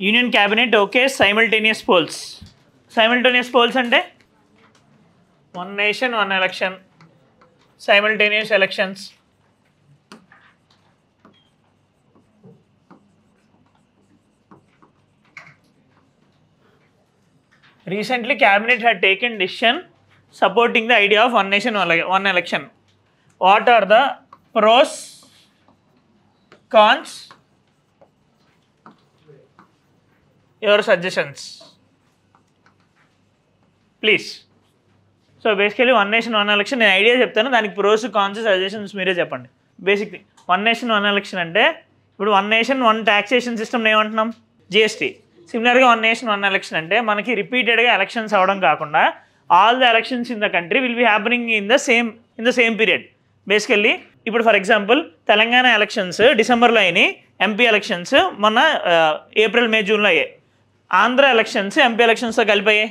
Union cabinet okay. Simultaneous polls. Simultaneous polls అంటే one nation one election, simultaneous elections. Recently, Cabinet had taken decision supporting the idea of one nation, one election. What are the pros, cons? Your suggestions, please. So basically, one nation, one election. నేను idea చెప్తాను, దానికి pros, cons, suggestions మీరే చెప్పండి. Basically one nation one election అంటే ఇప్పుడు one nation one taxation system ఏమంటున్నాం, GST. సిమిలర్గా one nation one election అంటే మనకి రిపీటెడ్గా ఎలక్షన్స్ అవ్వడం కాకుండా all the elections in the country will be happening in the same period. Basically ఇప్పుడు ఫర్ ఎగ్జాంపుల్ తెలంగాణ ఎలక్షన్స్ డిసెంబర్లో అయినాయి, ఎంపీ ఎలక్షన్స్ మొన్న ఏప్రిల్ మే జూన్లో అయ్యాయి. ఆంధ్ర ఎలక్షన్స్ ఎంపీ ఎలక్షన్స్తో కలిపాయి,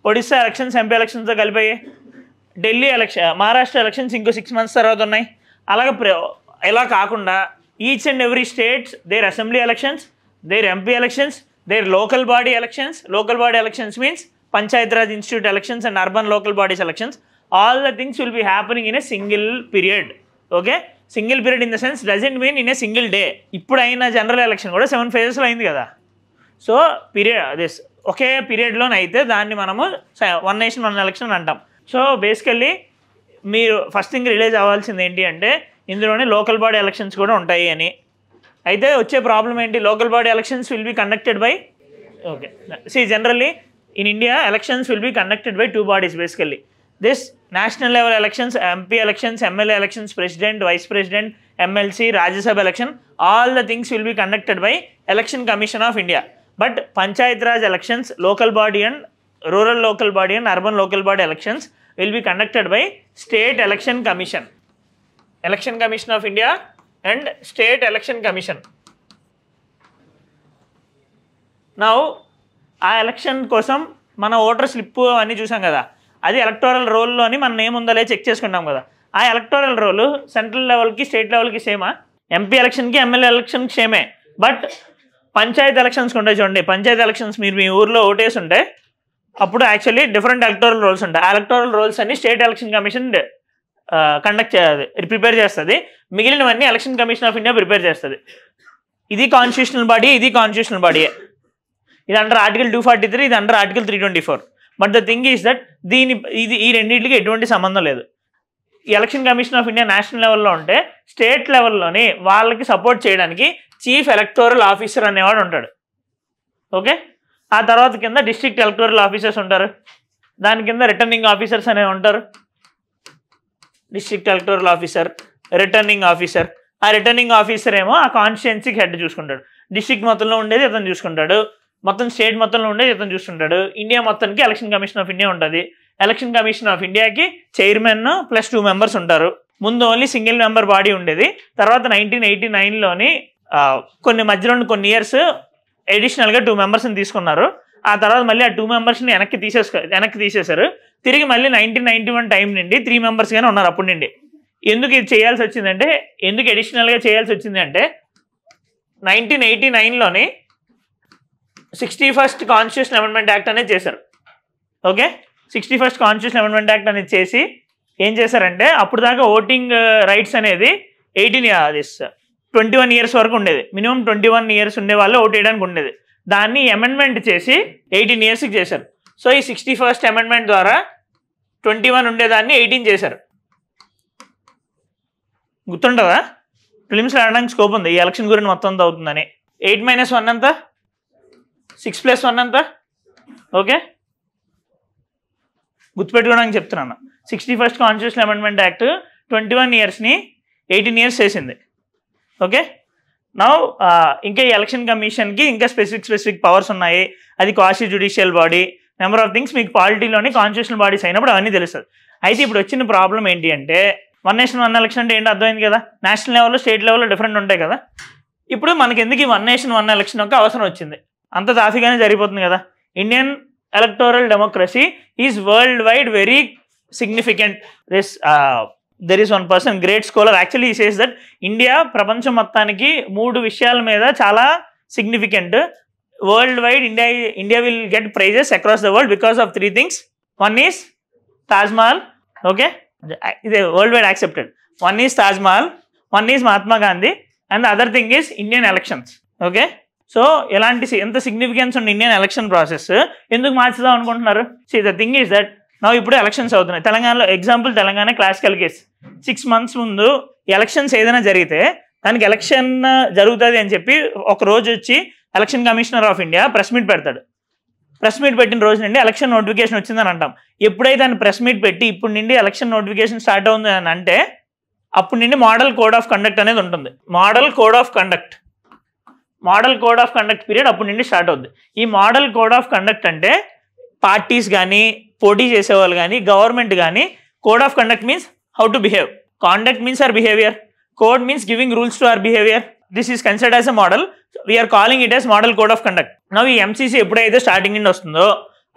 ఒడిస్సా ఎలక్షన్స్ ఎంపీ ఎలక్షన్స్తో కలిపాయి, ఢిల్లీ మహారాష్ట్ర ఎలక్షన్స్ ఇంకో 6 months తర్వాత ఉన్నాయి. అలాగే ఇలా కాకుండా each and every states their assembly elections, their MP elections, their local body elections. Local body elections means Panchayat Raj Institute elections and urban local bodies elections. All the things will be happening in a single period. Okay, single period in the sense doesn't mean in a single day. ఇప్పుడు అయిన general election కూడా 7 phases అయింది కదా. So period ఒకే పీరియడ్లోనైతే దాన్ని మనము one nation one election అంటాం. So basically మీరు first thing release అవ్వాల్సింది ఏంటి అంటే ఇందులోనే లోకల్ బాడీ ఎలక్షన్స్ కూడా ఉంటాయి అని. అయితే వచ్చే ప్రాబ్లం ఏంటి, local body elections will be conducted by okay generally in India elections will be conducted by 2 bodies basically. This national level elections, MP elections, MLA elections, president, vice president, MLC, Rajya Sabha election, all the things will be conducted by election commission of India. But Panchayat Raj elections, local body and rural local body and urban local body elections will be conducted by state election commission, election commission of India and state election commission. Now ఆ election కోసం మన voter slip అన్నీ చూసాం కదా, అది electoral రోల్లోని మన name ఉందో లేదో చెక్ చేసుకుంటాం కదా. ఆ ఎలక్టోరల్ రోలు సెంట్రల్ లెవెల్కి స్టేట్ లెవెల్కి సేమా, ఎంపీ ఎలక్షన్కి ఎమ్మెల్యే ఎలక్షన్కి సేమే. బట్ పంచాయత్ ఎలక్షన్స్కి ఉంటాయి చూడండి, పంచాయత్ ఎలక్షన్స్ మీరు మీ ఊర్లో ఓటేసి ఉంటే అప్పుడు యాక్చువల్లీ డిఫరెంట్ ఎలక్టోరల్ రోల్స్ ఉంటాయి. ఆ ఎలక్టోరల్ రోల్స్ అన్ని స్టేట్ ఎలక్షన్ కమిషన్ ప్రిపేర్ చేస్తుంది, మిగిలినవన్నీ election commission of India prepare చేస్తుంది. ఇది కాన్స్టిట్యూషనల్ బాడీ, ఇది కాన్స్టిట్యూషనల్ బాడీయే. ఇది అండర్ ఆర్టికల్ 243, ఇది under article 324. But the thing is that ఈ రెండింటికి ఎటువంటి సంబంధం లేదు. ఈ election commission of India national లెవెల్లో ఉంటే స్టేట్ లెవెల్లోని వాళ్ళకి సపోర్ట్ చేయడానికి చీఫ్ ఎలక్టోరల్ ఆఫీసర్ అనేవాడు ఉంటాడు. ఓకే, ఆ తర్వాత కింద డిస్ట్రిక్ట్ ఎలక్టోరల్ ఆఫీసర్స్ ఉంటారు, దాని కింద రిటర్నింగ్ ఆఫీసర్స్ అనేవి ఉంటారు. District electoral officer, returning officer. ఆ రిటర్నింగ్ ఆఫీసర్ ఏమో ఆ కాన్స్టిట్యుయెన్సీకి హెడ్ చూసుకుంటాడు. డిస్ట్రిక్ట్ మొత్తంలో ఉండేది ఇతను చూసుకుంటాడు, మొత్తం స్టేట్ మొత్తంలో ఉండేది ఇతను చూసుకుంటాడు. ఇండియా మొత్తానికి ఎలక్షన్ కమిషన్ ఆఫ్ ఇండియా ఉంటుంది. ఎలక్షన్ కమిషన్ ఆఫ్ ఇండియాకి చైర్మన్ ప్లస్ 2 members ఉంటారు. ముందు ఓన్లీ సింగిల్ మెంబర్ బాడీ ఉండేది. తర్వాత 1989లోని కొన్ని మధ్యలో కొన్ని ఇయర్స్ అడిషనల్గా 2 membersని తీసుకున్నారు. ఆ తర్వాత మళ్ళీ ఆ 2 membersని వెనక్కి తీసేశారు. తిరిగి మళ్ళీ 1991 టైం నుండి 3 members ఉన్నారు అప్పటి నుండి. ఎందుకు ఇది చేయాల్సి వచ్చిందంటే, ఎందుకు అడిషనల్గా చేయాల్సి వచ్చింది అంటే 1989లోని 61st కాన్స్టిట్యూషన్ అమెండ్మెంట్ యాక్ట్ అనేది చేశారు. Okay, 61st constitution amendment act అనేది చేసి ఏం చేశారంటే అప్పుడు దాకా ఓటింగ్ రైట్స్ అనేది 21 years వరకు ఉండేది. మినిమం 21 years ఉండే వాళ్ళు ఓట్ వేయడానికి ఉండేది. దాన్ని అమెండ్మెంట్ చేసి 18 yearsకి చేశారు. సో ఈ 61st అమెండ్మెంట్ ద్వారా 21 ఉండేదాన్ని 18 చేశారు. గుర్తుంటుందా, ఫిలిమ్స్లో ఆడడానికి స్కోప్ ఉంది ఈ ఎలక్షన్ గురించి మొత్తం అంతా అవుతుందని. 8 - 1 ఎంత, 6 + 1 ఎంత? ఓకే, గుర్తుపెట్టుకోవడానికి చెప్తున్నాను. 61st constitution amendment act 21 yearsని 18 years చేసింది. ఓకే, నౌ ఇంకా ఈ ఎలక్షన్ కమిషన్కి ఇంకా స్పెసిఫిక్ పవర్స్ ఉన్నాయి. అది quasi judicial body, number of things మీకు పాలిటీలోని కాన్స్టిట్యూషనల్ బాడీస్ అయినప్పుడు అవన్నీ తెలుస్తుంది. అయితే ఇప్పుడు వచ్చిన ప్రాబ్లం ఏంటి అంటే వన్ నేషన్ వన్ ఎలక్షన్ అంటే ఏంటి అర్థమైంది కదా, నేషనల్ లెవెల్లో స్టేట్ లెవెల్లో డిఫరెంట్ ఉంటాయి కదా. ఇప్పుడు మనకి ఎందుకు ఈ వన్ నేషన్ వన్ ఎలక్షన్ యొక్క అవసరం వచ్చింది, అంత దాఫీగానే జరిగిపోతుంది కదా. Indian electoral democracy is world wide very significant. There is one person, great scholar, actually he says that India ప్రపంచం మొత్తానికి 3 విషయాల మీద చాలా significant. World wide India will get prizes across the world because of 3 things. One is Taj Mahal, okay, ఇది world wide accepted. One is Taj Mahal, one is Mahatma Gandhi, and the other thing is Indian elections. Okay, so ఎలాంటి ఎంత significance ఉంది Indian election process, ఎందుకు మార్చుదాం అనుకుంటున్నారు? See the thing is that నా ఇప్పుడు elections అవుతున్నాయి తెలంగాణలో. Example Telangana classical case. 6 months ముందు ఎలక్షన్స్ ఏదైనా జరిగితే దానికి ఎలక్షన్ జరుగుతుంది అని చెప్పి ఒక రోజు వచ్చి election commissioner of India press meet పెడతాడు. ప్రెస్ మీట్ పెట్టిన రోజు నుండి ఎలక్షన్ నోటిఫికేషన్ వచ్చిందని అంటాం. ఎప్పుడైతే ఆయన ప్రెస్ మీట్ పెట్టి ఇప్పుడు నుండి ఎలక్షన్ నోటిఫికేషన్ స్టార్ట్ అవుతుంది అని అంటే అప్పుడు నుండి మోడల్ కోడ్ ఆఫ్ కండక్ట్ అనేది ఉంటుంది. Model code of conduct period అప్పుడు నుండి స్టార్ట్ అవుతుంది. ఈ మోడల్ కోడ్ ఆఫ్ కండక్ట్ అంటే పార్టీస్ కానీ పోటీ చేసేవాళ్ళు కానీ గవర్నమెంట్ కానీ code of conduct means how to behave. Conduct means our behaviour. Code means giving rules to our behaviour. This is considered as a model. We are calling it as model code of conduct. Now ఈ MCC ఎప్పుడైతే starting నుండి వస్తుందో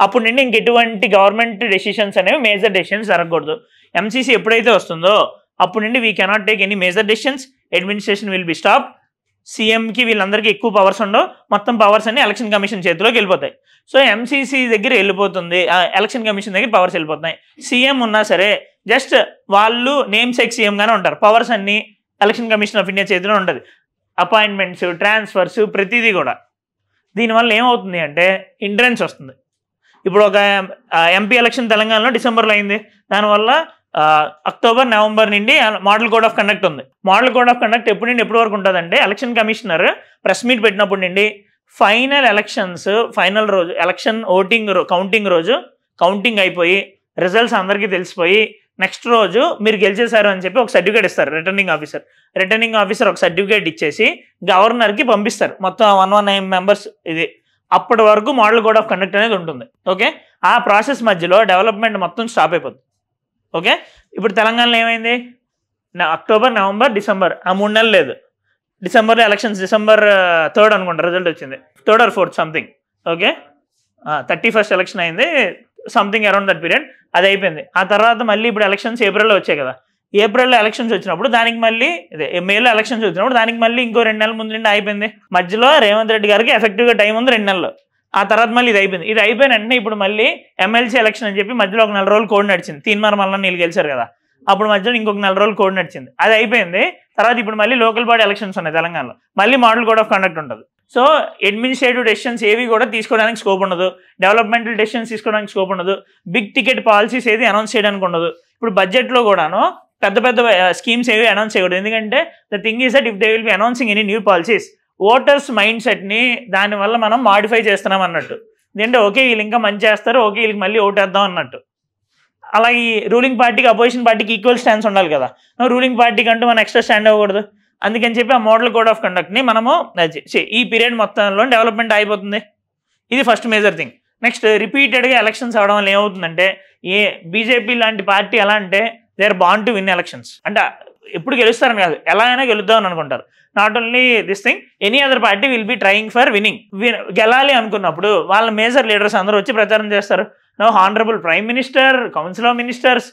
అప్పుడు నుండి ఇంకెటువంటి government decisions అనేవి major decisions జరగకూడదు. MCC ఎప్పుడైతే వస్తుందో అప్పుడు నుండి we cannot take any major decisions. Administration will be stop. సీఎంకి వీళ్ళందరికీ ఎక్కువ పవర్స్ ఉండవు. మొత్తం పవర్స్ అన్ని ఎలక్షన్ కమిషన్ చేతిలోకి వెళ్ళిపోతాయి. సో ఎంసీసీ దగ్గర వెళ్ళిపోతుంది, ఎలక్షన్ కమిషన్ దగ్గర పవర్స్ వెళ్ళిపోతున్నాయి. సీఎం ఉన్నా సరే జస్ట్ వాళ్ళు నేమ్ సెక్ సీఎంగానే ఉంటారు. పవర్స్ అన్ని ఎలక్షన్ కమిషన్ ఆఫ్ ఇండియా చేతిలో ఉంటుంది. అపాయింట్మెంట్స్, ట్రాన్స్ఫర్స్, ప్రతిదీ కూడా. దీనివల్ల ఏమవుతుంది అంటే ఇంటరెన్స్ వస్తుంది. ఇప్పుడు ఒక ఎంపీ ఎలక్షన్ తెలంగాణలో డిసెంబర్లో అయింది. దానివల్ల అక్టోబర్, నవంబర్ నుండి మోడల్ కోడ్ ఆఫ్ కండక్ట్ ఉంది. మోడల్ కోడ్ ఆఫ్ కండక్ట్ ఎప్పుడు నుండి ఎప్పటి వరకు ఉంటుందంటే ఎలక్షన్ కమిషనర్ ప్రెస్ మీట్ పెట్టినప్పుడు నుండి ఫైనల్ ఎలక్షన్స్, ఫైనల్ రోజు ఎలక్షన్ కౌంటింగ్ రోజు కౌంటింగ్ అయిపోయి రిజల్ట్స్ అందరికీ తెలిసిపోయి నెక్స్ట్ రోజు మీరు గెలిచేశారు అని చెప్పి ఒక సర్టిఫికేట్ ఇస్తారు రిటర్నింగ్ ఆఫీసర్ ఒక సర్టిఫికేట్ ఇచ్చేసి గవర్నర్కి పంపిస్తారు. మొత్తం 119 members ఇది. అప్పటి వరకు మోడల్ కోడ్ ఆఫ్ కండక్ట్ అనేది ఉంటుంది. ఓకే, ఆ ప్రాసెస్ మధ్యలో డెవలప్మెంట్ మొత్తం స్టాప్ అయిపోతుంది. ఓకే, ఇప్పుడు తెలంగాణలో ఏమైంది? అక్టోబర్, నవంబర్, డిసెంబర్ ఆ 3 నెలలు లేదు. డిసెంబర్లో ఎలక్షన్స్, December 3rd అనుకుంటా రిజల్ట్ వచ్చింది, 3rd or 4th something. Okay, 31st election అయింది, సంథింగ్ అరౌండ్ దట్ పీరియడ్. అది అయిపోయింది. ఆ తర్వాత మళ్ళీ ఇప్పుడు ఎలక్షన్స్ ఏప్రిల్లో వచ్చాయి కదా. ఏప్రిల్లో ఎలక్షన్స్ వచ్చినప్పుడు దానికి మళ్ళీ మేలో ఎలక్షన్స్ వచ్చినప్పుడు దానికి మళ్ళీ ఇంకో 2 నెలల ముందు నుండి అయిపోయింది. మధ్యలో రేవంత్ రెడ్డి గారికి ఎఫెక్టివ్గా టైం ఉంది 2 నెలలు. ఆ తర్వాత మళ్ళీ ఇది అయిపోయింది. ఇది అయిపోయిన వెంటనే ఇప్పుడు మళ్ళీ ఎమ్మెల్సీ ఎలక్షన్ అని చెప్పి మధ్యలో ఒక 4 రోజులు కోడ్ నడిచింది. తీన్మార్ మళ్ళీ నీళ్ళు గెలిచారు కదా, అప్పుడు మధ్యలో ఇంకొక 4 రోజులు కోడ్ నడిచింది. అది అయిపోయింది. తర్వాత ఇప్పుడు మళ్ళీ లోకల్ బాడీ ఎలక్షన్స్ ఉన్నాయి తెలంగాణలో. మళ్ళీ మోడల్ కోడ్ ఆఫ్ కండక్ట్ ఉంటుంది. సో అడ్మినిస్ట్రేటివ్ డెసిషన్స్ ఏవి కూడా తీసుకోవడానికి స్కోప్ ఉండదు. డెవలప్మెంటల్ డెసిషన్స్ తీసుకోవడానికి స్కోప్ ఉండదు. బిగ్ టికెట్ పాలసీస్ ఏది అనౌన్స్ చేయడానికి ఉండదు. ఇప్పుడు బడ్జెట్లో కూడాను పెద్ద స్కీమ్స్ ఏవి అనౌన్స్ చేయకూడదు. ఎందుకంటే the thing is that if they will be announcing any new policies, voters mind సెట్ని దానివల్ల మనం మాడిఫై చేస్తున్నాం అన్నట్టు. ఎందుకంటే ఓకే వీళ్ళు ఇంకా మంచి చేస్తారు, ఓకే వీళ్ళకి మళ్ళీ ఓటేద్దాం అన్నట్టు. అలా ఈ రూలింగ్ పార్టీకి అపోజిషన్ పార్టీకి ఈక్వల్ స్టాండ్స్ ఉండాలి కదా. రూలింగ్ పార్టీకి అంటూ మనం ఎక్స్ట్రా స్టాండ్ అవ్వకూడదు. అందుకని చెప్పి ఆ మోడల్ కోడ్ ఆఫ్ కండక్ట్ని మనము ఈ పీరియడ్ మొత్తంలో డెవలప్మెంట్ అయిపోతుంది. ఇది ఫస్ట్ మేజర్ థింగ్. నెక్స్ట్, రిపీటెడ్గా ఎలక్షన్స్ అవడం వల్ల ఏమవుతుందంటే బీజేపీ లాంటి పార్టీ ఎలా అంటే they are born to win elections. అంటే ఎప్పుడు గెలుస్తారని కాదు, ఎలా అయినా గెలుద్దామని అనుకుంటారు. Not only this thing, any other party will be trying for winning. గెలాలి అనుకున్నప్పుడు వాళ్ళ మేజర్ లీడర్స్ అందరూ వచ్చి ప్రచారం చేస్తారు. No honourable prime minister, council of ministers,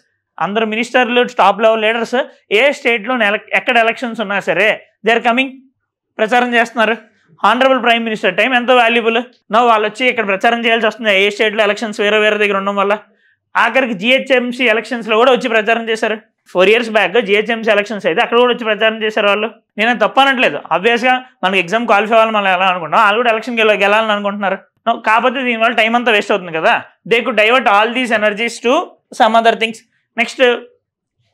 అందరు మినిస్టర్లు, టాప్ లెవెల్ లీడర్స్ ఏ స్టేట్లో ఎక్కడ ఎలక్షన్స్ ఉన్నా సరే దే ఆర్ కమింగ్, ప్రచారం చేస్తున్నారు. హానరబుల్ ప్రైమ్ మినిస్టర్ టైం ఎంతో వాల్యుబుల్. నో వాళ్ళు వచ్చి ఇక్కడ ప్రచారం చేయాల్సి వస్తుంది. ఏ స్టేట్లో ఎలక్షన్స్ వేరే దగ్గర ఉండడం వల్ల. ఆఖరికి జిహెచ్ఎంసీ ఎలక్షన్స్లో కూడా వచ్చి ప్రచారం చేశారు. 4 years బ్యాక్ జిహెచ్ఎంసీ ఎలక్షన్స్ అయితే అక్కడ కూడా వచ్చి ప్రచారం చేశారు వాళ్ళు. నేను తప్పనట్లేదు. ఆబ్వియస్గా మనకి ఎగ్జామ్ క్వాలిఫై అవ్వాలి, మనం ఎలా అనుకుంటాం, వాళ్ళు కూడా ఎలక్షన్కి గెలాలని అనుకుంటున్నారు. కాకపోతే దీనివల్ల టైం అంతా వేస్ట్ అవుతుంది కదా. They could divert all these energies to some other things. Next,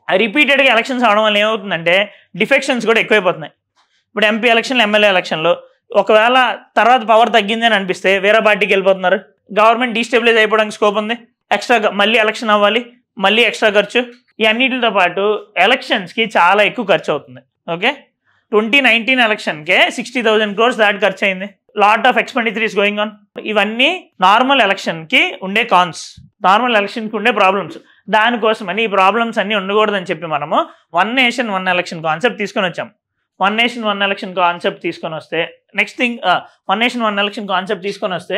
రిపీటెడ్గా ఎలక్షన్స్ అవడం వల్ల ఏమవుతుందంటే డిఫెక్షన్స్ కూడా ఎక్కువైపోతున్నాయి. ఇప్పుడు ఎంపీ ఎలక్షన్లు, ఎమ్మెల్యే ఎలక్షన్లు ఒకవేళ తర్వాత పవర్ తగ్గింది అని అనిపిస్తే వేరే పార్టీకి వెళ్ళిపోతున్నారు. గవర్నమెంట్ డీస్టెబిలైజ్ అయిపోవడానికి స్కోప్ ఉంది. ఎక్స్ట్రా మళ్ళీ ఎలక్షన్ అవ్వాలి, మళ్ళీ ఎక్స్ట్రా ఖర్చు. ఈ అన్నిటితో పాటు ఎలక్షన్స్కి చాలా ఎక్కువ ఖర్చు అవుతుంది. ఓకే, 2019 ఎలక్షన్కే 60,000 crores దాటి ఖర్చు అయింది. Lot of expenditure is going on. ఇవన్నీ నార్మల్ ఎలక్షన్కి ఉండే కాన్స్, నార్మల్ ఎలక్షన్కి ఉండే ప్రాబ్లమ్స్. దానికోసమని ఈ ప్రాబ్లమ్స్ అన్నీ ఉండకూడదని చెప్పి మనము 1 nation 1 election కాన్సెప్ట్ తీసుకొని వచ్చాం. 1 nation 1 election కాన్సెప్ట్ తీసుకొని వస్తే next thing, 1 nation 1 election concept తీసుకొని వస్తే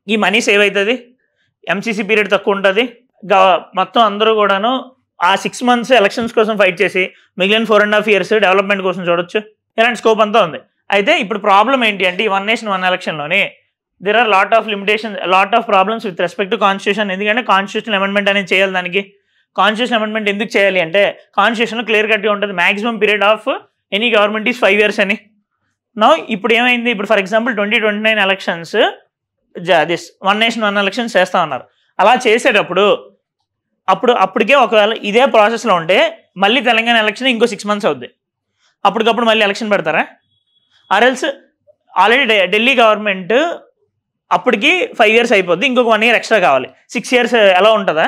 ఈ మనీ సేవ్ అవుతుంది, ఎంసీసీ పీరియడ్ తక్కువ ఉంటుంది. మొత్తం అందరూ కూడాను ఆ 6 months ఎలక్షన్స్ కోసం ఫైట్ చేసి మిగిలిన 4.5 years డెవలప్మెంట్ కోసం చూడొచ్చు. ఇలాంటి స్కోప్ అంతా ఉంది. అయితే ఇప్పుడు ప్రాబ్లం ఏంటి అంటే ఈ 1 nation 1 electionలోని there are lot of limitations, lot of problems with respect to constitution. ఎందుకంటే కాన్స్టిట్యూషన్ అమెండ్మెంట్ అనేది చేయాలి. దానికి కాన్స్టిట్యూషన్ అమెండ్మెంట్ ఎందుకు చేయాలి అంటే కాన్స్టిట్యూషన్లో క్లియర్ కట్గా ఉంటుంది maximum period of any government is 5 years అని. నౌ ఇప్పుడు ఏమైంది, ఇప్పుడు for example 2029 elections this one nation one elections చేస్తా ఉన్నారు. అలా చేసేటప్పుడు అప్పటికే ఒకవేళ ఇదే ప్రాసెస్లో ఉంటే మళ్ళీ తెలంగాణ ఎలక్షన్ ఇంకో 6 months అవుద్ది. అప్పటికప్పుడు మళ్ళీ ఎలక్షన్ పెడతారా? ఆర్ఎల్స్ ఆల్రెడీ ఢిల్లీ గవర్నమెంట్ అప్పటికి 5 years అయిపోద్ది, ఇంకొక 1 year ఎక్స్ట్రా కావాలి. 6 years ఎలా ఉంటుందా?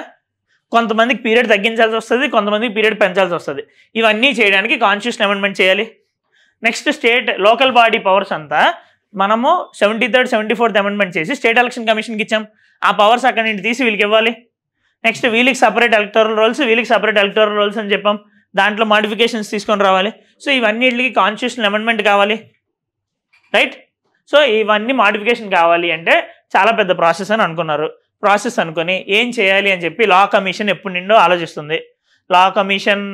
కొంతమందికి పీరియడ్ తగ్గించాల్సి వస్తుంది, కొంతమందికి పీరియడ్ పెంచాల్సి వస్తుంది. ఇవన్నీ చేయడానికి కాన్స్టిట్యూషన్ అమెండ్మెంట్ చేయాలి. Next state local body powers అంతా మనము 73rd 74th అమెండ్మెంట్ చేసి స్టేట్ ఎలక్షన్ కమిషన్కి ఇచ్చాం. ఆ పవర్స్ అక్కడి నుంచి తీసి వీళ్ళకి ఇవ్వాలి. నెక్స్ట్ వీళ్ళకి సపరేట్ ఎలక్టోరల్ రోల్స్ అని చెప్పాం. దాంట్లో మాడిఫికేషన్స్ తీసుకొని రావాలి. సో ఇవన్నిటికి కాన్స్టిట్యూషన్ అమెండ్మెంట్ కావాలి, రైట్? సో ఇవన్నీ మాడిఫికేషన్ కావాలి అంటే చాలా పెద్ద ప్రాసెస్ అని అనుకున్నారు. ప్రాసెస్ అనుకొని ఏం చేయాలి అని చెప్పి లా కమిషన్ ఎప్పుడు నిండో ఆలోచిస్తుంది. లా కమిషన్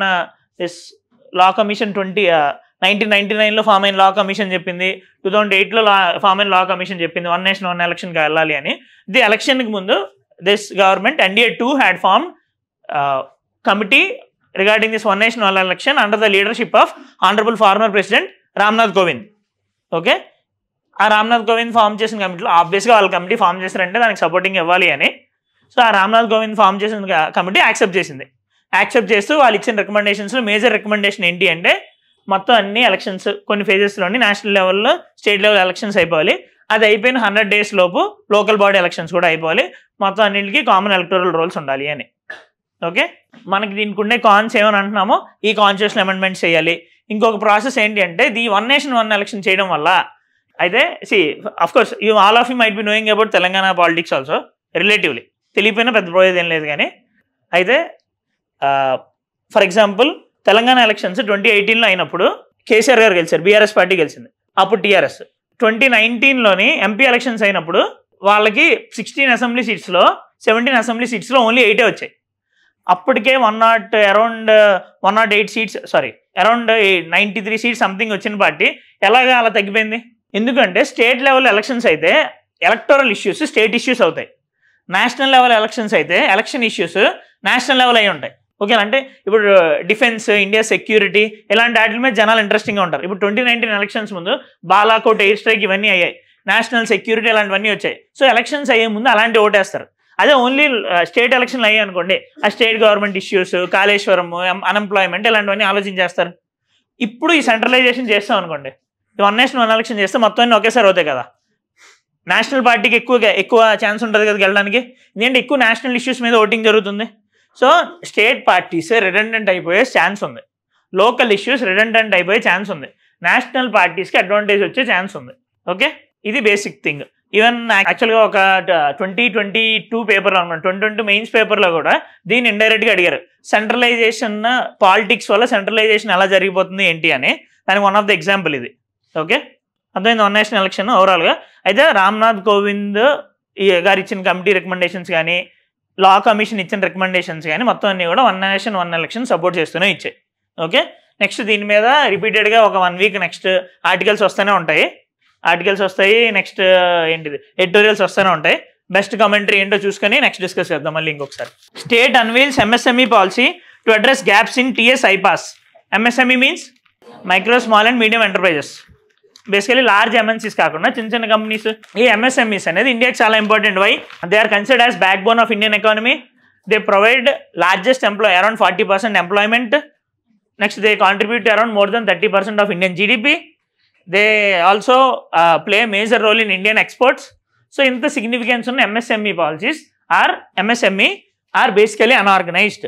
1999లో ఫామ్ అయిన లా కమిషన్ చెప్పింది, 2008లో ఫామ్ అయిన లా కమిషన్ చెప్పింది వన్ నేషన్ వన్ ఎలక్షన్కి వెళ్ళాలి అని. ది ఎలక్షన్కి ముందు this government NDA 2 had form committee regarding this one nation one election under the leadership of honourable former president Ramnath Kovind. Okay, ఆ రామ్నాథ్ కోవింద్ ఫామ్ చేసిన కమిటీలో ఆబ్వియస్గా వాళ్ళ కమిటీ ఫామ్ చేశారంటే దానికి సపోర్టింగ్ ఇవ్వాలి అని. సో ఆ రామ్నాథ్ కోవింద్ ఫామ్ చేసిన కమిటీ యాక్సెప్ట్ చేసింది. యాక్సెప్ట్ చేస్తూ వాళ్ళు ఇచ్చిన రికమెండేషన్స్లో మేజర్ రికమెండేషన్ ఏంటి అంటే మొత్తం అన్ని ఎలక్షన్స్ కొన్ని ఫేజెస్లోని నేషనల్ లెవెల్లో స్టేట్ లెవెల్ ఎలక్షన్స్ అయిపోవాలి. అది అయిపోయిన 100 days లోపు లోకల్ బాడీ ఎలక్షన్స్ కూడా అయిపోవాలి. మొత్తం అన్నింటికి కామన్ ఎలక్టోరల్ రోల్స్ ఉండాలి అని. ఓకే, మనకి దీనికి ఉండే కాన్స్ ఏమని అంటున్నామో ఈ కాన్స్టిట్యూషన్ అమెండ్మెంట్ చేయాలి. ఇంకొక ప్రాసెస్ ఏంటి అంటే the one nation one election చేయడం వల్ల అయితే of course all of you might be knowing about Telangana politics also relatively, తెలియపోయినా పెద్ద పోయేది ఏం లేదు. కానీ అయితే ఫర్ ఎగ్జాంపుల్ తెలంగాణ ఎలక్షన్స్ 2018లో అయినప్పుడు కేసీఆర్ గారు గెలిచారు, బీఆర్ఎస్ పార్టీ గెలిచింది, అప్పుడు టీఆర్ఎస్. 2019లోని ఎంపీ ఎలక్షన్స్ అయినప్పుడు వాళ్ళకి 16 అసెంబ్లీ సీట్స్లో 17 అసెంబ్లీ సీట్స్లో ఓన్లీ 8 వచ్చాయి. అప్పటికే around 108 seats around 93 seats something వచ్చిన పార్టీ ఎలాగా అలా తగ్గిపోయింది? ఎందుకంటే స్టేట్ లెవెల్ ఎలక్షన్స్ అయితే ఎలక్టోరల్ ఇష్యూస్ స్టేట్ ఇష్యూస్ అవుతాయి, నేషనల్ లెవెల్ ఎలక్షన్స్ అయితే ఎలక్షన్ ఇష్యూస్ నేషనల్ లెవెల్ అయి ఉంటాయి. ఓకే, అంటే ఇప్పుడు డిఫెన్స్, ఇండియా సెక్యూరిటీ ఇలాంటి వాటి మీద జనాలు ఇంట్రెస్టింగ్గా ఉంటారు. ఇప్పుడు 2019 ఎలక్షన్స్ ముందు బాలాకోట్ ఎయిర్ స్ట్రైక్ ఇవన్నీ అయ్యాయి, నేషనల్ సెక్యూరిటీ ఇలాంటివన్నీ వచ్చాయి. సో ఎలక్షన్స్ అయ్యే ముందు అలాంటి ఓటేస్తారు. అదే ఓన్లీ స్టేట్ ఎలక్షన్లు అయ్యాయి అనుకోండి, ఆ state government issues, Kaleshwaram, unemployment ఇలాంటివన్నీ ఆలోచించేస్తారు. ఇప్పుడు ఈ సెంట్రలైజేషన్ చేస్తాం అనుకోండి, వన్ నేషన్ వన్ ఎలక్షన్ చేస్తే మొత్తం అన్నీ ఒకేసారి అవుతాయి కదా. నేషనల్ పార్టీకి ఎక్కువ ఛాన్స్ ఉంటుంది కదా గెలడానికి, ఎందుకంటే ఎక్కువ నేషనల్ ఇష్యూస్ మీద ఓటింగ్ జరుగుతుంది. సో స్టేట్ పార్టీస్ రిడెండెంట్ అయిపోయే ఛాన్స్ ఉంది, లోకల్ ఇష్యూస్ రిడెండెంట్ అయిపోయే ఛాన్స్ ఉంది, నేషనల్ పార్టీస్కి అడ్వాంటేజ్ వచ్చే ఛాన్స్ ఉంది. ఓకే, ఇది బేసిక్ థింగ్. ఈవెన్ యాక్చువల్గా ఒక 2022 పేపర్లో అనుకోండి, 2022 మెయిన్స్ పేపర్లో కూడా దీన్ని ఇండైరెక్ట్గా అడిగారు, సెంట్రలైజేషన్ పాలిటిక్స్ వల్ల సెంట్రలైజేషన్ ఎలా జరిగిపోతుంది ఏంటి అని. దానికి వన్ ఆఫ్ ద ఎగ్జాంపుల్ ఇది. ఓకే, అర్థమైంది వన్ నేషన్ ఎలక్షన్ ఓవరాల్గా. అయితే రామ్నాథ్ కోవింద్ గారు ఇచ్చిన కమిటీ రికమెండేషన్స్ కానీ, లా కమిషన్ ఇచ్చిన రికమెండేషన్స్ కానీ మొత్తం అన్నీ కూడా one nation one election support చేస్తూనే ఇచ్చాయి. ఓకే, నెక్స్ట్ దీని మీద రిపీటెడ్గా ఒక 1 week నెక్స్ట్ ఆర్టికల్స్ వస్తూనే ఉంటాయి. నెక్స్ట్ ఏంటిది ఎడిటోరియల్స్ వస్తూనే ఉంటాయి. బెస్ట్ కమెంటరీ ఏంటో చూసుకొని నెక్స్ట్ డిస్కస్ చేద్దాం మళ్ళీ ఇంకొకసారి. State unveils MSME policy to address gaps in TS IPAS. MSME means micro small and medium enterprises. Basically large MNCs కాకుండా చిన్న చిన్న కంపెనీస్. ఈ MSMEs అనేది ఇండియాకి చాలా important. Why? They are considered as backbone of Indian economy. They provide largest around 40% employment. Next they contribute around more than 30% of Indian GDP. They also play a major role in Indian exports. So ఇంత significance ఉన్న MSME policies MSME are basically unorganised.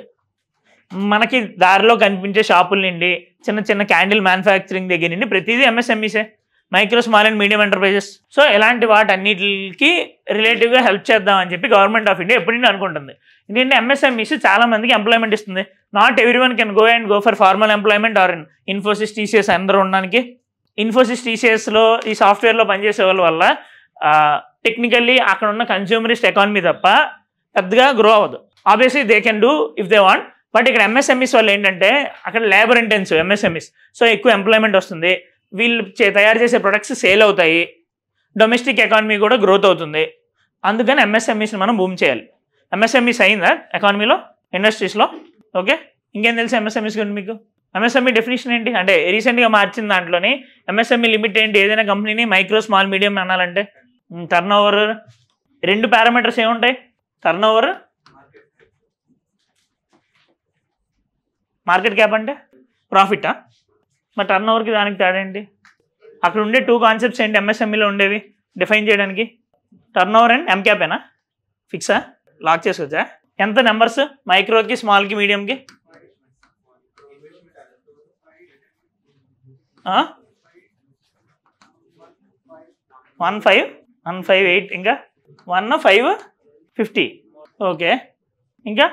మనకి దారిలో కనిపించే షాపుల నుండి చిన్న చిన్న candle manufacturing దగ్గర నుండి ప్రతిదీ MSMEసే, micro small and medium enterprises. So ఇలాంటి వాటన్నిటికి రిలేటివ్గా హెల్ప్ చేద్దామని చెప్పి గవర్నమెంట్ ఆఫ్ ఇండియా ఎప్పటి నుండి అనుకుంటుంది. ఎందుకంటే MSMEs చాలా మందికి ఎంప్లాయ్మెంట్ ఇస్తుంది. Not everyone can go for formal employment or Infosys, TCS అందరూ ఉండడానికి. ఇన్ఫోసిస్, TCSలో ఈ సాఫ్ట్వేర్లో పనిచేసే వాళ్ళ వల్ల టెక్నికల్లీ అక్కడ ఉన్న కన్స్యూమరిస్ట్ ఎకానమీ తప్ప పెద్దగా గ్రో అవ్వదు. Obviously they can do if they want. But ఇక్కడ MSMEs వల్ల ఏంటంటే అక్కడ లేబర్ ఇంటెన్సివ్ MSMEs. సో ఎక్కువ ఎంప్లాయ్మెంట్ వస్తుంది, వీళ్ళు తయారు చేసే ప్రొడక్ట్స్ సేల్ అవుతాయి, డొమెస్టిక్ ఎకానమీ కూడా గ్రోత్ అవుతుంది. అందుకని ఎంఎస్ఎంఈస్ని మనం బూమ్ చేయాలి. ఎంఎస్ఎంఈస్ అయిందా ఎకానమీలో, ఇండస్ట్రీస్లో? ఓకే, ఇంకేం తెలుసు ఎంఎస్ఎంఈస్ గురించి మీకు? ఎంఎస్ఎంఈ డెఫినేషన్ ఏంటి అంటే రీసెంట్గా మార్చిన దాంట్లోని ఎంఎస్ఎంఈ లిమిట్ ఏంటి? ఏదైనా కంపెనీని మైక్రో, స్మాల్, మీడియం అనాలంటే టర్న్ ఓవర్. 2 పారామీటర్స్ ఏముంటాయి? టర్న్ ఓవర్, మార్కెట్ క్యాప్ అంటే ప్రాఫిటా? మరి టర్న్ ఓవర్కి దానికి తేడా ఏంటి? అక్కడ ఉండే 2 కాన్సెప్ట్స్ ఏంటి ఎంఎస్ఎంఈలో ఉండేవి డిఫైన్ చేయడానికి? టర్న్ ఓవర్ అండ్ ఎం క్యాపేనా? ఫిక్సా? లాక్ చేసుకోవచ్చా? ఎంత నెంబర్స్ మైక్రోకి, స్మాల్కి, మీడియంకి? 158 ఇంకా 1550. ఓకే, ఇంకా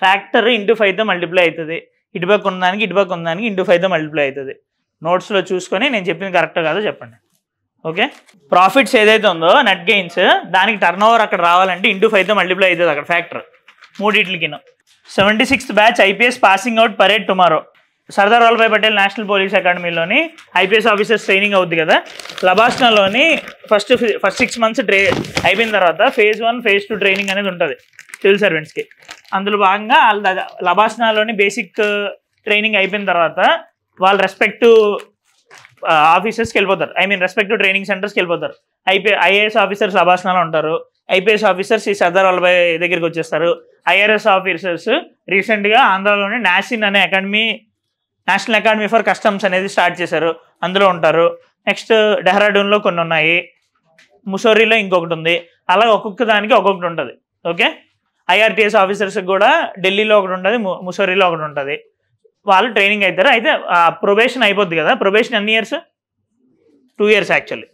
ఫ్యాక్టర్ ఇంటూ 5తో మల్టిప్లై అవుతుంది. ఇటుపక్క ఉన్నదానికి ఇటుపక్క ఉన్నదానికి ఇంటూ 5తో మల్టిప్లై అవుతుంది. నోట్స్లో చూసుకొని నేను చెప్పింది కరెక్ట్ కాదో చెప్పండి. ఓకే, ప్రాఫిట్స్ ఏదైతే ఉందో నెట్ గెయిన్స్, దానికి టర్న్ ఓవర్ అక్కడ రావాలంటే ఇంటూ 5తో మల్టిప్లై అవుతుంది అక్కడ ఫ్యాక్టర్ మూడిట్లకి. 76th batch IPS passing out parade tomorrow. Sardar Vallabhbhai Patel national police అకాడమీలోని ఐపీఎస్ ఆఫీసర్స్ ట్రైనింగ్ అవుద్ది కదా. లబాస్నాలోని ఫస్ట్ 6 months అయిపోయిన తర్వాత phase 1, phase 2 ట్రైనింగ్ అనేది ఉంటుంది సివిల్ సర్వెంట్స్కి. అందులో భాగంగా లబాస్నాలోని బేసిక్ ట్రైనింగ్ అయిపోయిన తర్వాత వాళ్ళు రెస్పెక్టివ్ ఆఫీసర్స్కి వెళ్ళిపోతారు. రెస్పెక్టివ్ ట్రైనింగ్ సెంటర్స్కి వెళ్ళిపోతారు. ఐఏఎస్ ఆఫీసర్స్ లబాస్నాలో ఉంటారు. ఐపీఎస్ ఆఫీసర్స్ ఈ సర్దార్ వల్లభాయ్ దగ్గరికి వచ్చేస్తారు. ఐఆర్ఎస్ ఆఫీసర్స్ రీసెంట్గా ఆంధ్రాలోని నాసిన్ అనే academy, national academy for customs అనేది స్టార్ట్ చేశారు, అందులో ఉంటారు. నెక్స్ట్ డెహ్రాడూన్లో కొన్ని ఉన్నాయి, ముసోరీలో ఇంకొకటి ఉంది. అలా ఒక్కొక్క దానికి ఒక్కొక్కటి ఉంటుంది. ఓకే, ఐఆర్టీఎస్ ఆఫీసర్స్కి కూడా ఢిల్లీలో ఒకటి ఉంటుంది, ముసోరీలో ఒకటి ఉంటుంది. వాళ్ళు ట్రైనింగ్ అవుతారు. అయితే ప్రొబేషన్ అయిపోద్ది కదా. ప్రొబేషన్ ఎన్ని years? 2 years actually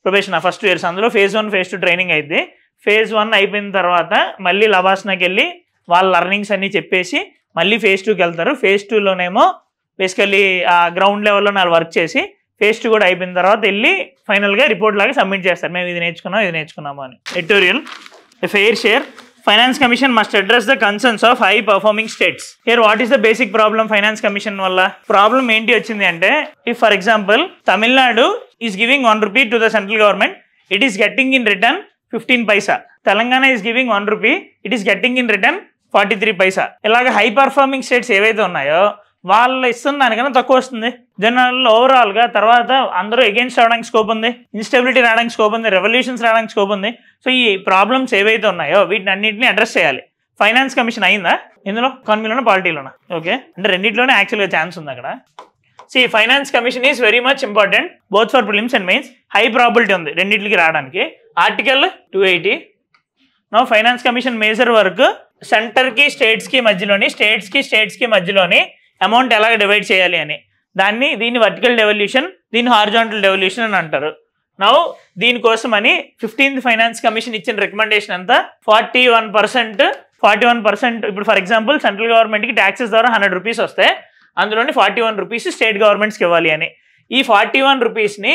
probation. First 2 years అందులో phase 1, phase 2 ట్రైనింగ్ అయింది. phase 1 అయిపోయిన తర్వాత మళ్ళీ లబాస్నాకి వెళ్ళి వాళ్ళ లర్నింగ్స్ అన్నీ చెప్పేసి మళ్ళీ phase 2కి వెళ్తారు. phase 2లోనేమో బేసికల్లీ గ్రౌండ్ లెవెల్లో వాళ్ళు వర్క్ చేసి phase 2 కూడా అయిపోయిన తర్వాత వెళ్ళి ఫైనల్గా రిపోర్ట్ లాగా సబ్మిట్ చేస్తారు, మేము ఇది నేర్చుకున్నాము అని. Editorial. A fair share. Finance Commission must address the concerns of high performing states. Here what is the basic problem Finance Commission వల్ల? ప్రాబ్లం ఏంటి వచ్చింది అంటే, if for example Tamil Nadu is giving 1 rupee to the central government, it is getting in return 15 paisa. Telangana is giving 1 rupee, it is getting in return 43 paisa. ఇలాగ high performing states ఏవైతే ఉన్నాయో వాళ్ళు ఇస్తున్న దానికన్నా తక్కువ వస్తుంది general ఓవరాల్గా. తర్వాత అందరూ ఎగెయిన్స్ట్ రావడానికి స్కోప్ ఉంది, ఇన్స్టెబిలిటీ రావడానికి స్కోప్ ఉంది, రెవల్యూషన్స్ రావడానికి స్కోప్ ఉంది. సో ఈ ప్రాబ్లమ్స్ ఏవైతే ఉన్నాయో వీటిని అన్నింటినీ అడ్రస్ చేయాలి. ఫైనాన్స్ కమిషన్ అయిందా ఇందులో? ఎకానమీలోనా, పాలిటీలోనా? ఓకే, అంటే రెండింటిలోనే యాక్చువల్గా ఛాన్స్ ఉంది అక్కడ. సి finance commission is very much important both for prelims and mains. High probability ఉంది రెండింటికి రావడానికి. Article 280. No finance commission major work సెంటర్కి స్టేట్స్కి మధ్యలోని, స్టేట్స్కి మధ్యలోని అమౌంట్ ఎలాగ డివైడ్ చేయాలి అని. దీన్ని వర్టికల్ డెవల్యూషన్, దీన్ని హారిజాంటల్ డెవల్యూషన్ అని అంటారు. నౌ దీనికోసమని 15th ఫైనాన్స్ కమిషన్ ఇచ్చిన రికమెండేషన్ అంతా 41%. ఇప్పుడు ఫర్ ఎగ్జాంపుల్ సెంట్రల్ గవర్నమెంట్కి ట్యాక్సెస్ ద్వారా 100 rupees వస్తే అందులోని 41 rupees స్టేట్ గవర్నమెంట్స్కి ఇవ్వాలి అని. ఈ 41 rupeesని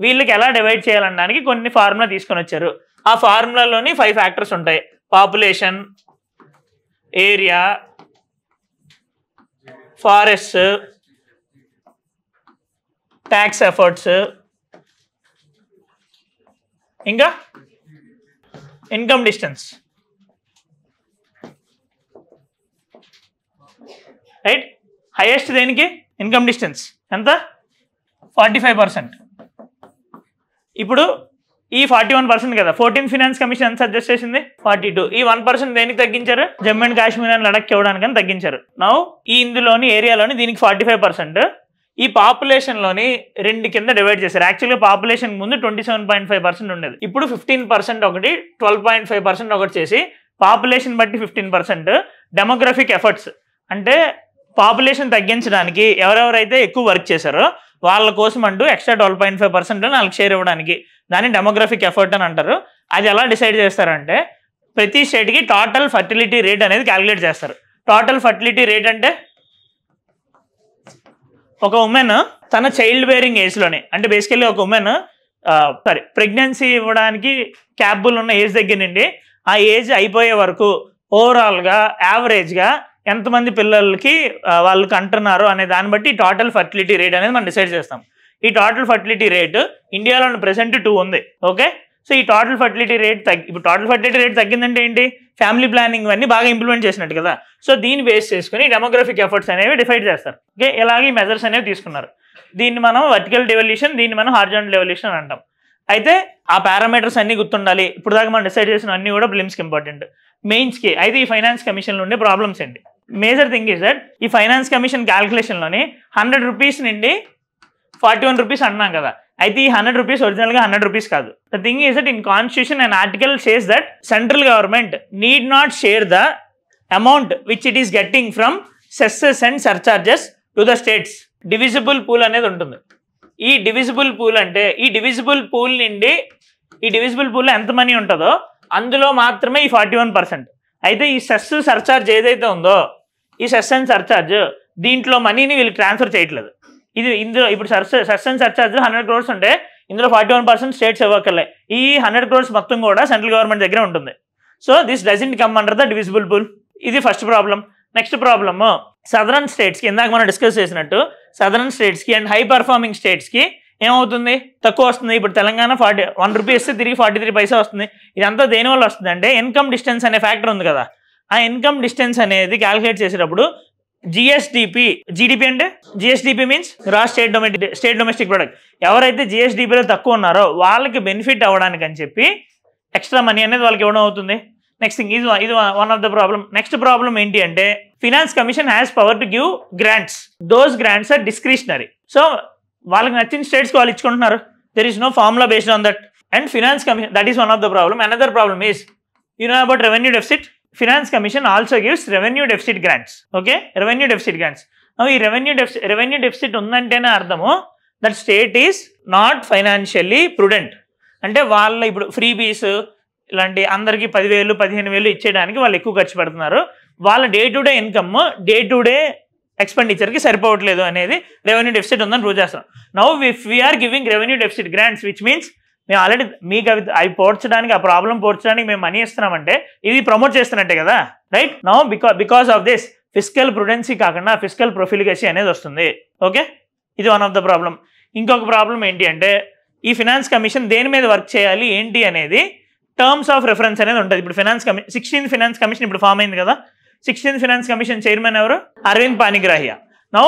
వీళ్ళకి ఎలా డివైడ్ చేయాలనడానికి కొన్ని ఫార్ములా తీసుకొని వచ్చారు. ఆ ఫార్ములాలోని 5 factors ఉంటాయి. Population, area, forest, tax efforts, ఇంకా ఇన్కమ్ డిస్టెన్స్. రైట్, హైయెస్ట్ దేనికి? Income distance. ఎంత? 45%. ఇప్పుడు ఈ 41% కదా. 14th ఫైనాన్స్ కమిషన్ ఎంత సజెస్ట్ చేసింది? 42. ఈ 1% దేనికి తగ్గించారు? జమ్మూ అండ్ కాశ్మీర్ అని లడక్ ఇవ్వడానికి అని తగ్గించారు. నౌ ఈ ఇందులోని ఏరియాలోని దీనికి 45%. ఈ పాపులేషన్లోని 2 కింద డివైడ్ చేశారు. యాక్చువల్గా పాపులేషన్ ముందు 27.5% ఉండేది. ఇప్పుడు 15% ఒకటి, 12.5% ఒకటి చేసి పాపులేషన్ బట్టి 15%. డెమోగ్రఫిక్ ఎఫర్ట్స్ అంటే పాపులేషన్ తగ్గించడానికి ఎవరెవరైతే ఎక్కువ వర్క్ చేశారో వాళ్ళ కోసం అంటూ ఎక్స్ట్రా 12.5% వాళ్ళకి షేర్ ఇవ్వడానికి, దాన్ని డెమోగ్రఫిక్ ఎఫర్ట్ అని అంటారు. అది ఎలా డిసైడ్ చేస్తారంటే ప్రతి స్టేట్కి టోటల్ ఫర్టిలిటీ రేట్ అనేది క్యాలిక్యులేట్ చేస్తారు. టోటల్ ఫర్టిలిటీ రేట్ అంటే ఒక ఉమెన్ తన చైల్డ్ బేరింగ్ ఏజ్లోనే, అంటే బేసికల్లీ ఒక ఉమెన్ ప్రెగ్నెన్సీ ఇవ్వడానికి క్యాపబుల్ ఉన్న ఏజ్ దగ్గర నుండి ఆ ఏజ్ అయిపోయే వరకు ఓవరాల్గా యావరేజ్గా ఎంతమంది పిల్లలకి వాళ్ళకి అంటున్నారు అనే దాన్ని బట్టి టోటల్ ఫర్టిలిటీ రేట్ అనేది మనం డిసైడ్ చేస్తాం. ఈ టోటల్ ఫర్టిలిటీ రేట్ ఇండియాలో ప్రెసెంట్ 2 ఉంది. ఓకే, సో ఈ టోటల్ ఫర్టిలిటీ రేట్ ఇప్పుడు టోటల్ ఫర్టిలిటీ రేట్ తగ్గిందంటే ఏంటి, ఫ్యామిలీ ప్లానింగ్ అన్నీ బాగా ఇంప్లిమెంట్ చేసినట్టు కదా. సో దీన్ని బేస్ చేసుకుని డెమోగ్రఫిక్ ఎఫర్ట్స్ అనేవి డిసైడ్ చేస్తారు. ఓకే, ఇలాగే ఈ మెజర్స్ అనేవి తీసుకున్నారు. దీన్ని మనం వర్టికల్ డెవల్యూషన్, దీన్ని మనం హారిజాంటల్ డెవల్యూషన్ అని అంటాం. అయితే ఆ పారామీటర్స్ అన్ని గుర్తుండాలి. ఇప్పుడు దాకా మనం డిసైడ్ చేసిన అన్ని కూడా ప్రిలిమ్స్కి ఇంపార్టెంట్, మెయిన్స్కి. అయితే ఈ ఫైనాన్స్ కమిషన్లో ఉండే ప్రాబ్లమ్స్ ఏంటి? మేజర్ థింగ్ ఈజ్ దట్ ఈ ఫైనాన్స్ కమిషన్ క్యాల్కులేషన్లోని 100 రూపీస్ నుండి 41 రూపీస్ అన్నాం కదా. అయితే ఈ 100 రూపీస్ ఒరిజినల్గా 100 రూపీస్ కాదు. The thing is that in constitution and article says that central government need not share the amount which it is getting from cesses and surcharges to the states. Divisible pool అనేది ఉంటుంది. ఈ divisible pool అంటే ఈ divisible pool నుండి ఈ divisible పూల్లో ఎంత money ఉంటుందో అందులో మాత్రమే ఈ 41%. అయితే ఈ సెస్ సర్చార్జ్ ఏదైతే ఉందో, ఈ సెస్ అండ్ సర్చార్జ్ దీంట్లో మనీని వీళ్ళు ట్రాన్స్ఫర్ చేయట్లేదు. ఇందులో ఇప్పుడు సెస్ అండ్ సర్చార్జ్ 100 crores ఉంటే ఇందులో 41% స్టేట్స్ ఇవ్వక్కర్లే. ఈ 100 crores మొత్తం కూడా సెంట్రల్ గవర్నమెంట్ దగ్గర ఉంటుంది. So this doesn't come under the divisible pool. ఇది first problem. Next problem, southern స్టేట్స్కి ఇందాక మనం డిస్కస్ చేసినట్టు సదరన్ స్టేట్స్కి అండ్ హై పర్ఫార్మింగ్ స్టేట్స్కి ఏమవుతుంది, తక్కువ వస్తుంది. ఇప్పుడు తెలంగాణ 1 రూపీ ఇస్తే తిరిగి 43 పైసా వస్తుంది. ఇదంతా దేనివల్ల వస్తుంది అంటే ఇన్కమ్ డిస్టెన్స్ అనే ఫ్యాక్టర్ ఉంది కదా. ఆ ఇన్కమ్ డిస్టెన్స్ అనేది క్యాలిక్యులేట్ చేసేటప్పుడు జీడిపి అంటే GSDP means gross state domestic product. ఎవరైతే జిఎస్డిపిలో తక్కువ ఉన్నారో వాళ్ళకి బెనిఫిట్ అవ్వడానికి అని చెప్పి ఎక్స్ట్రా మనీ అనేది వాళ్ళకి ఇవ్వడం అవుతుంది. నెక్స్ట్ థింగ్ ఇది one of the problem. Next problem ఏంటి అంటే finance commission has power to give grants. Those grants are discretionary. So వాళ్ళకి నచ్చిన స్టేట్స్కి వాళ్ళు ఇచ్చుకుంటున్నారు. There is no formula based on that. And finance commission, that is one of the problem. Another problem is you know about revenue deficit. Finance Commission also gives revenue deficit grants. Okay, revenue deficit grants. Now, ఈ revenue deficit ఉందంటేనే అర్థము that state is not financially prudent. అంటే వాళ్ళ ఇప్పుడు freebies ఇలాంటి అందరికీ 10,000 15,000 ఇచ్చేయడానికి వాళ్ళు ఎక్కువ ఖర్చు పెడుతున్నారు. వాళ్ళ day to day income day to day ఎక్స్పెండిచర్కి సరిపోవట్లేదు అనేది రెవెన్యూ డెఫిసిట్ ఉందని ప్రూవ్ చేస్తున్నాం. Now if we are giving revenue deficit grants which means మేము ఆల్రెడీ మీకు అవి పోర్చడానికి, ఆ ప్రాబ్లం పోర్చడానికి మేము మనీ ఇస్తున్నామంటే ఇది ప్రమోట్ చేస్తున్నట్టే కదా, right? Now because of this fiscal prudency కాకుండా ఫిస్కల్ ప్రొఫిలిగసీ అనేది వస్తుంది. ఓకే, ఇది వన్ ఆఫ్ ద ప్రాబ్లం. ఇంకొక ప్రాబ్లం ఏంటి అంటే ఈ ఫినాన్స్ కమిషన్ దేని మీద వర్క్ చేయాలి ఏంటి అనేది టర్మ్స్ ఆఫ్ రెఫరెన్స్ అనేది ఉంటుంది. ఇప్పుడు 16th ఫినాన్స్ కమిషన్ ఇప్పుడు ఫామ్ అయింది కదా. 16th ఫినాన్స్ కమిషన్ చైర్మన్ ఎవరు? అరవింద్ పానిగ్రాహియా. నౌ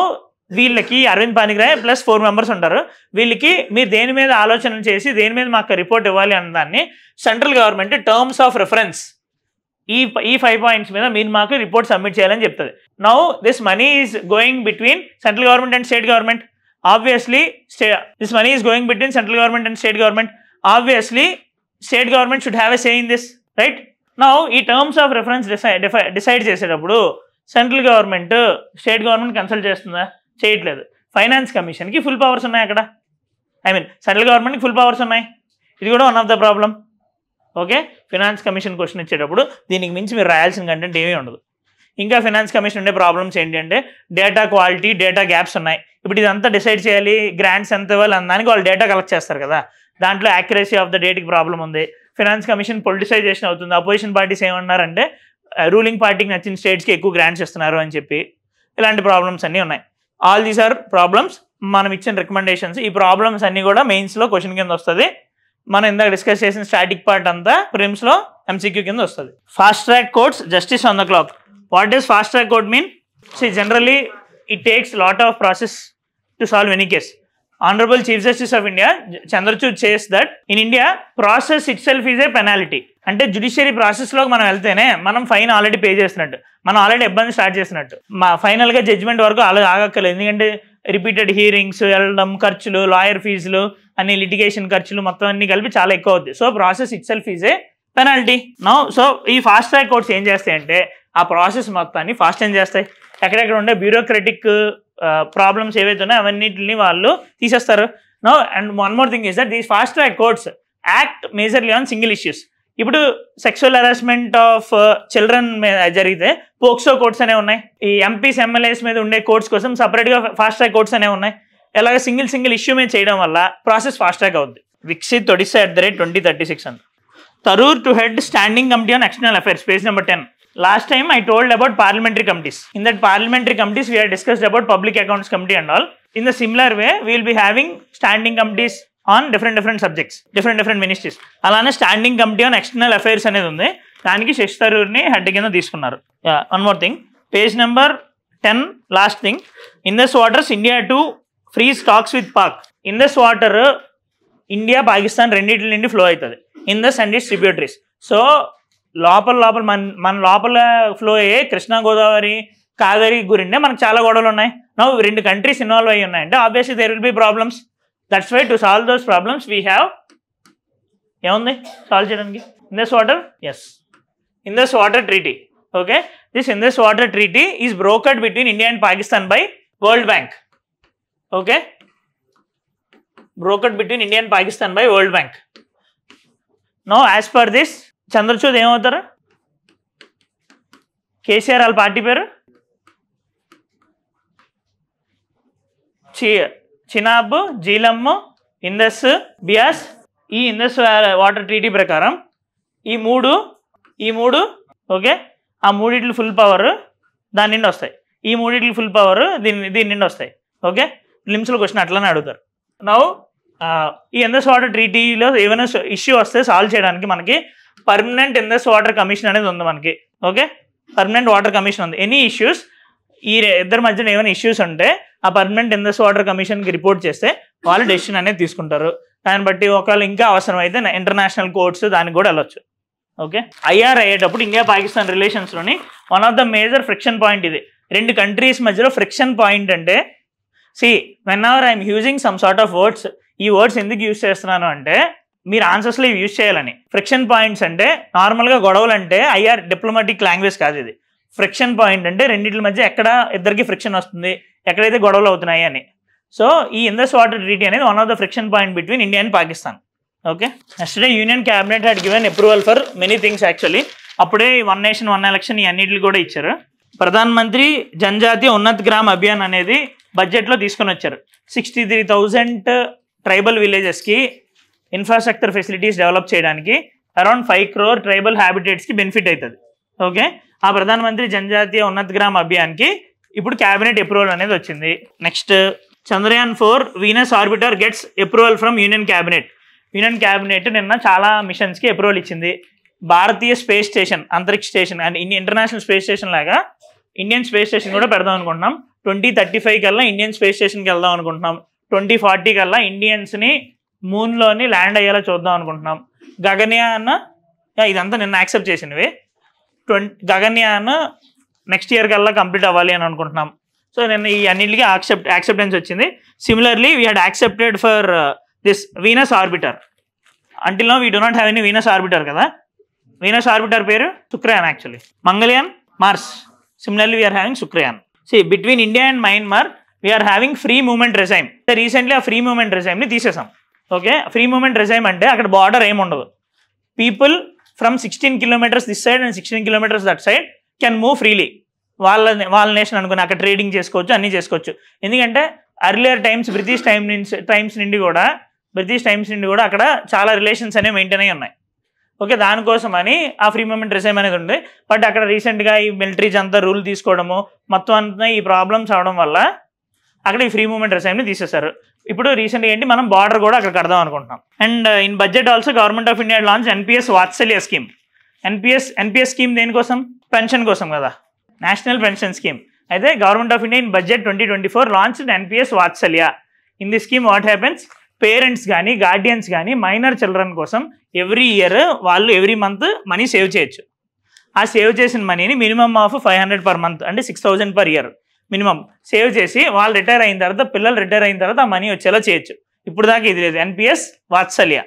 వీళ్ళకి అరవింద్ పానిగ్రాహియా ప్లస్ 4 members ఉంటారు. వీళ్ళకి మీరు దేని మీద ఆలోచన చేసి దేని మీద మాకు రిపోర్ట్ ఇవ్వాలి అన్న దాన్ని central government terms of reference ఈ 5 points మీద మీరు మాకు రిపోర్ట్ సబ్మిట్ చేయాలని చెప్తుంది. Now this money is going between central government and state government. Obviously this money is going between central government and state government. Obviously state government should have a say in this, right? Now ఈ terms of reference decide చేసేటప్పుడు central government state government consult చేస్తుందా? చేయట్లేదు. Finance కమిషన్కి full powers ఉన్నాయి అక్కడ. Central గవర్నమెంట్కి full powers ఉన్నాయి. ఇది కూడా one of the problem. Okay, finance commission question ఇచ్చేటప్పుడు దీనికి మించి మీరు రాయాల్సిన కంటెంట్ ఏమీ ఉండదు. ఇంకా ఫినాన్స్ కమిషన్ ఉండే ప్రాబ్లమ్స్ ఏంటి అంటే డేటా క్వాలిటీ, డేటా గ్యాప్స్ ఉన్నాయి. ఇప్పుడు ఇదంతా డిసైడ్ చేయాలి, గ్రాంట్స్ ఎంత ఇవ్వాలి అన్నదానికి వాళ్ళు డేటా కలెక్ట్ చేస్తారు కదా. దాంట్లో యాక్యురసీ ఆఫ్ ద డేట్కి ప్రాబ్లం ఉంది. ఫినాన్స్ కమిషన్ పొలిటిసైజేషన్ అవుతుంది. అపోజిషన్ పార్టీస్ ఏమన్నారంటే రూలింగ్ పార్టీకి నచ్చిన స్టేట్స్కి ఎక్కువ గ్రాంట్స్ ఇస్తున్నారు అని చెప్పి ఇలాంటి ప్రాబ్లమ్స్ అన్నీ ఉన్నాయి. All these are problems. మనం ఇచ్చిన రికమెండేషన్స్. ఈ ప్రాబ్లమ్స్ అన్నీ కూడా మెయిన్స్లో క్వశ్చన్ కింద వస్తుంది. మనం ఇందాక డిస్కస్ చేసిన స్టాటిక్ పార్ట్ అంతా ప్రిమ్స్లో MCQ కింద వస్తుంది. Fast track courts, justice on the clock. What does fast track court mean? Generally it takes lot of process to solve any case. Honorable Chief Justice of India Chandrachud says that in India process itself is a penalty. అంటే judiciary ప్రాసెస్లోకి మనం వెళ్తేనే మనం fine already pay చేసినట్టు, మనం already ఇబ్బంది start చేసినట్టు. ఫైనల్గా జడ్జ్మెంట్ వరకు అలా ఆగక్కర్లేదు. ఎందుకంటే రిపీటెడ్ హీరింగ్స్, వెళ్ళడం, ఖర్చులు, లాయర్ ఫీజులు, అన్ని లిటిగేషన్ ఖర్చులు మొత్తం అన్ని కలిపి చాలా ఎక్కువ అవుద్ది. So process it self is a penalty. Now so ఈ ఫాస్ట్ ట్రాక్ కోర్ట్స్ ఏం చేస్తాయంటే ఆ ప్రాసెస్ మొత్తాన్ని ఫాస్ట్ ఏం చేస్తాయి, ఎక్కడెక్కడ ఉండే బ్యూరోక్రటిక్ ప్రాబ్లమ్స్ ఏవైతే ఉన్నాయో అవన్నిటిని వాళ్ళు తీసేస్తారు. No and one more thing is that these fast track courts act majorly on single issues. ఇప్పుడు సెక్షువల్ హెరాస్మెంట్ ఆఫ్ చిల్డ్రన్ జరిగితే పోక్సో కోర్ట్స్ అనేవి ఉన్నాయి. ఈ ఎంపీస్ ఎమ్మెల్యేస్ మీద ఉండే కోర్ట్స్ కోసం సపరేట్గా ఫాస్ట్ ట్రాక్ కోర్ట్స్ అనేవి ఉన్నాయి. ఇలాగ సింగిల్ ఇష్యూ మీద చేయడం వల్ల ప్రాసెస్ ఫాస్ట్ ట్రాక్ అవుద్ది. విక్సిత్ ఒడిశా @2036 అంట. Tharoor to head standing committee on external affairs, page number 10. Last time I told about parliamentary committees. In that parliamentary committees, we had discussed about public accounts committee and all. In the similar way, we will be having standing committees on different subjects, different ministries. అలానే standing committee on external affairs అనేది ఉంది. దానికి Shashi థరూర్ని head కింద తీసుకున్నారు. One more thing, page number 10, last thing. Indus waters India to free stocks with Pak. Indus water India Pakistan రెండింటి నుండి flow అవుతుంది. Indus and it's tributaries. So లోపల మన లోపల ఫ్లో అయ్యే కృష్ణా గోదావరి కావేరి గురిండే మనకు చాలా గొడవలు ఉన్నాయి. నౌ 2 కంట్రీస్ ఇన్వాల్వ్ అయ్యి ఉన్నాయంటే obviously there will be problems. That's why to solve those problems we have ఏముంది సాల్వ్ చేయడానికి Indus water. Yes, Indus water treaty. Okay, this Indus water treaty is brokered between India and Pakistan by world bank. Okay, brokered between India and Pakistan by world bank. No as per this Chandrachud ఏమవుతారు? KCR వాళ్ళ party పేరు Chenab, జీలమ్, Indus, Beas. ఈ Indus water treaty ప్రకారం ఈ మూడు okay, ఆ మూడిట్లు full power దాని నుండి వస్తాయి. ఈ మూడిట్లు ఫుల్ పవర్ దీని నుండి వస్తాయి. ఓకే, లిమ్స్లో క్వశ్చన్ అట్లానే అడుగుతారు. నౌ ఈ ఇండస్ వాటర్ ట్రీటీలో ఏమైనా ఇష్యూ వస్తే సాల్వ్ చేయడానికి మనకి పర్మనెంట్ ఇండస్ వాటర్ కమిషన్ అనేది ఉంది మనకి. ఓకే, పర్మనెంట్ వాటర్ కమిషన్ ఉంది. ఎనీ ఇష్యూస్, ఈ ఇద్దరి మధ్యన ఏమైనా ఇష్యూస్ ఉంటే ఆ పర్మనెంట్ ఇండస్ వాటర్ కమిషన్కి రిపోర్ట్ చేస్తే వాళ్ళు డెసిషన్ అనేది తీసుకుంటారు. దాన్ని బట్టి ఒకవేళ ఇంకా అవసరం అయితే ఇంటర్నేషనల్ కోర్ట్స్ దానికి కూడా వెళ్ళొచ్చు. ఓకే, ఐఆర్ అయ్యేటప్పుడు ఇండియా పాకిస్తాన్ రిలేషన్స్లోని one of the major friction point ఇది. 2 కంట్రీస్ మధ్యలో ఫ్రిక్షన్ పాయింట్ అంటే, whenever I'm using some sort of words, ఈ వర్డ్స్ ఎందుకు యూజ్ చేస్తున్నాను అంటే మీరు ఆన్సర్స్లో ఇవి యూజ్ చేయాలని. ఫ్రిక్షన్ పాయింట్స్ అంటే నార్మల్గా గొడవలు అంటే ఐఆర్ డిప్లొమాటిక్ లాంగ్వేజ్ కాదు ఇది. ఫ్రిక్షన్ పాయింట్ అంటే రెండింటి మధ్య ఎక్కడ ఇద్దరికి ఫ్రిక్షన్ వస్తుంది, ఎక్కడైతే గొడవలు అవుతున్నాయి అని. సో ఈ ఇండస్ వాటర్ ట్రీటీ అనేది one of the friction point between India and Pakistan. Okay, next union cabinet had given approval for many things actually. అప్పుడే 1 నేషన్ 1 ఎలక్షన్ ఈ అన్నిటిని కూడా ఇచ్చారు. ప్రధాన్ మంత్రి జనజాతీయ ఉన్నత్ గ్రామ్ అభియాన్ అనేది బడ్జెట్లో తీసుకొని వచ్చారు. 63,000 ట్రైబల్ విలేజెస్కి ఇన్ఫ్రాస్ట్రక్చర్ ఫెసిలిటీస్ డెవలప్ చేయడానికి అరౌండ్ 5 crore ట్రైబల్ హ్యాబిటేట్స్కి బెనిఫిట్ అవుతుంది. ఓకే, ఆ ప్రధానమంత్రి జనజాతీయ ఉన్నత్ గ్రామ్ అభియాన్కి ఇప్పుడు క్యాబినెట్ అప్రూవల్ అనేది వచ్చింది. Next, Chandrayaan 4 Venus arbiter gets approval from union cabinet. Union cabinet నిన్న చాలా మిషన్స్కి అప్రూవల్ ఇచ్చింది. భారతీయ స్పేస్ స్టేషన్, అంతరిక్ష station and international space station లాగా ఇండియన్ స్పేస్ స్టేషన్ కూడా పెడదాం అనుకుంటున్నాం. 2035 కల్లా ఇండియన్ స్పేస్ స్టేషన్కి వెళ్దాం అనుకుంటున్నాం. 2040 కల్లా ఇండియన్స్ని మూన్లోని ల్యాండ్ అయ్యేలా చూద్దాం అనుకుంటున్నాం. గగన్యాన్ ఇదంతా నిన్న యాక్సెప్ట్ చేసినవి. గగన్యాన్ నెక్స్ట్ ఇయర్ కల్లా కంప్లీట్ అవ్వాలి అని అనుకుంటున్నాం. సో నిన్న ఈ అన్నింటికి యాక్సెప్టెన్స్ వచ్చింది. Similarly we had accepted for this Venus orbiter. Until now we do not have any Venus orbiter కదా. వీనస్ ఆర్బిటర్ పేరు Shukrayaan actually. Mangalyaan Mars. Similarly we are having Shukrayaan. Between India and Myanmar we are having free movement regime. Recently ఆ free movement రెజైమ్ని తీసేసాం. Okay, free movement regime అంటే అక్కడ border ఏముండదు. People from 16 kilometers this side and 16 kilometers that side can move freely. వాళ్ళ nation అనుకుని అక్కడ trading చేసుకోవచ్చు, అన్నీ చేసుకోవచ్చు. ఎందుకంటే అర్లియర్ టైమ్స్ బ్రిటిష్ టైమ్స్ నుండి కూడా అక్కడ చాలా రిలేషన్స్ అనేవి మెయింటైన్ అయ్యి ఉన్నాయి. ఓకే, దానికోసమని ఆ ఫ్రీ మూవ్మెంట్ రెజైమ్ అనేది ఉంది. బట్ అక్కడ రీసెంట్గా ఈ మిలిటరీస్ అంతా రూల్ తీసుకోవడము మొత్తం అంతా ఈ ప్రాబ్లమ్స్ అవడం వల్ల అక్కడ ఈ ఫ్రీ మూవ్మెంట్ రెజైమ్ని తీసేశారు. ఇప్పుడు రీసెంట్గా ఏంటి మనం బార్డర్ కూడా అక్కడ కడదాం అనుకుంటున్నాం. And in budget also government of India launch NPS Vatsalya scheme. NPS scheme దేనికోసం? పెన్షన్ కోసం కదా, నేషనల్ పెన్షన్ స్కీమ్. అయితే government of India in budget 2024 launched NPS Vatsalya. In the scheme what happens, parents కానీ guardians కానీ minor children కోసం every year వాళ్ళు every month money save చేయొచ్చు. ఆ సేవ్ చేసిన మనీని మినిమమ్ ఆఫ్ 500 per month అంటే 6,000 per year మినిమం సేవ్ చేసి వాళ్ళు రిటైర్ అయిన తర్వాత, పిల్లలు రిటైర్ అయిన తర్వాత ఆ మనీ వచ్చేలా చేయొచ్చు. ఇప్పుడు దాకా ఇది లేదు. ఎన్పిఎస్ వాత్సల్య.